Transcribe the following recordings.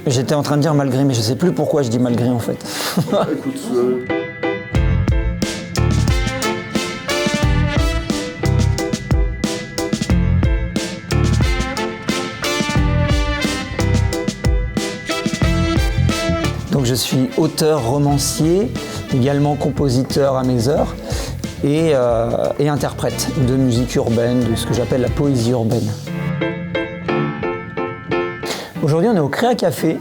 J'étais en train de dire malgré, mais je sais plus pourquoi je dis malgré en fait. Écoute, Donc je suis auteur, romancier, également compositeur à mes heures et interprète de musique urbaine, de ce que j'appelle la poésie urbaine. Aujourd'hui on est au Créa Café.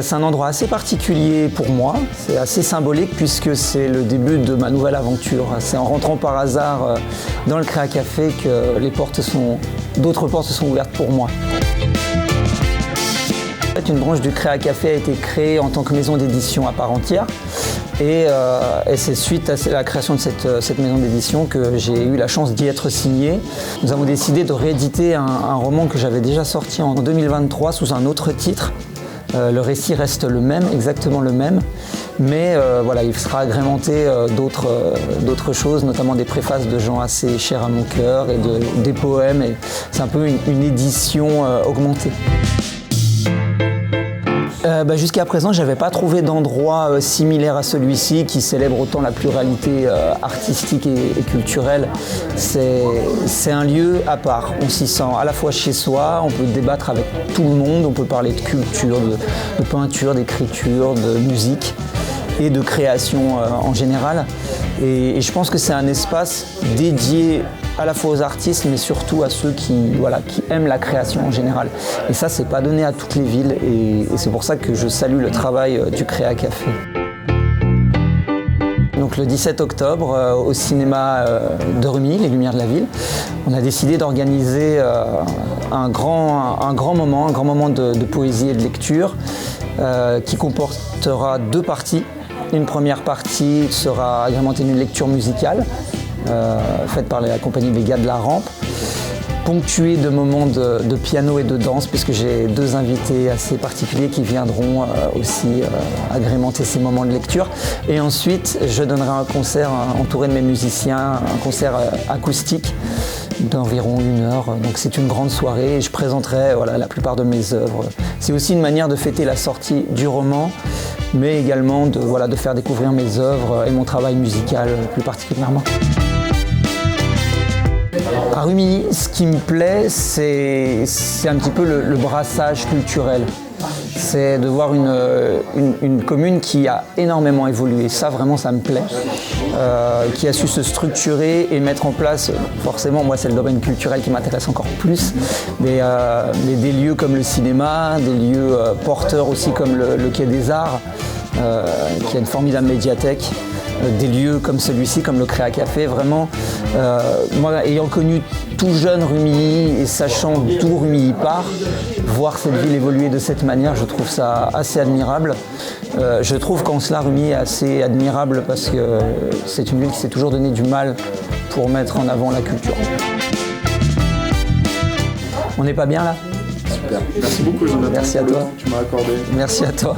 C'est un endroit assez particulier pour moi, c'est assez symbolique puisque c'est le début de ma nouvelle aventure. C'est en rentrant par hasard dans le Créa Café que d'autres portes se sont ouvertes pour moi. Une branche du Créa Café a été créée en tant que maison d'édition à part entière et c'est suite à la création de cette maison d'édition que j'ai eu la chance d'y être signé. Nous avons décidé de rééditer un roman que j'avais déjà sorti en 2023 sous un autre titre. Le récit reste le même, exactement le même, mais voilà, il sera agrémenté d'autres choses, notamment des préfaces de gens assez chers à mon cœur et des poèmes. Et c'est un peu une édition augmentée. Jusqu'à présent, je n'avais pas trouvé d'endroit similaire à celui-ci qui célèbre autant la pluralité artistique et culturelle. C'est un lieu à part. On s'y sent à la fois chez soi, on peut débattre avec tout le monde, on peut parler de culture, de peinture, d'écriture, de musique et de création en général. Et je pense que c'est un espace dédié à la fois aux artistes, mais surtout à ceux qui aiment la création en général. Et ça, c'est pas donné à toutes les villes, et c'est pour ça que je salue le travail du Créa Café. Donc le 17 octobre, au cinéma de Rumilly, Les Lumières de la Ville, on a décidé d'organiser un grand moment de poésie et de lecture qui comportera 2 parties. Une première partie sera agrémentée d'une lecture musicale faite par la compagnie Vega de la Rampe, ponctuée de moments de piano et de danse, puisque j'ai 2 invités assez particuliers qui viendront aussi agrémenter ces moments de lecture. Et ensuite, je donnerai un concert entouré de mes musiciens, un concert acoustique d'environ 1 heure. Donc c'est une grande soirée et je présenterai la plupart de mes œuvres. C'est aussi une manière de fêter la sortie du roman, mais également de faire découvrir mes œuvres et mon travail musical plus particulièrement. À Rumilly, ce qui me plaît, c'est un petit peu le brassage culturel. C'est de voir une commune qui a énormément évolué. Ça, vraiment, ça me plaît. Qui a su se structurer et mettre en place, forcément, moi, c'est le domaine culturel qui m'intéresse encore plus, mais des lieux comme le cinéma, des lieux porteurs aussi comme le Quai des Arts, qui a une formidable médiathèque. Des lieux comme celui-ci, comme le Créa Café, vraiment, moi ayant connu tout jeune Rumilly et sachant d'où Rumilly part, voir cette ville évoluer de cette manière, je trouve ça assez admirable. Je trouve qu'en cela Rumilly est assez admirable parce que c'est une ville qui s'est toujours donné du mal pour mettre en avant la culture. On n'est pas bien là ? Super. Merci beaucoup Jonathan. Merci à toi. Tu m'as accordé. Merci à toi.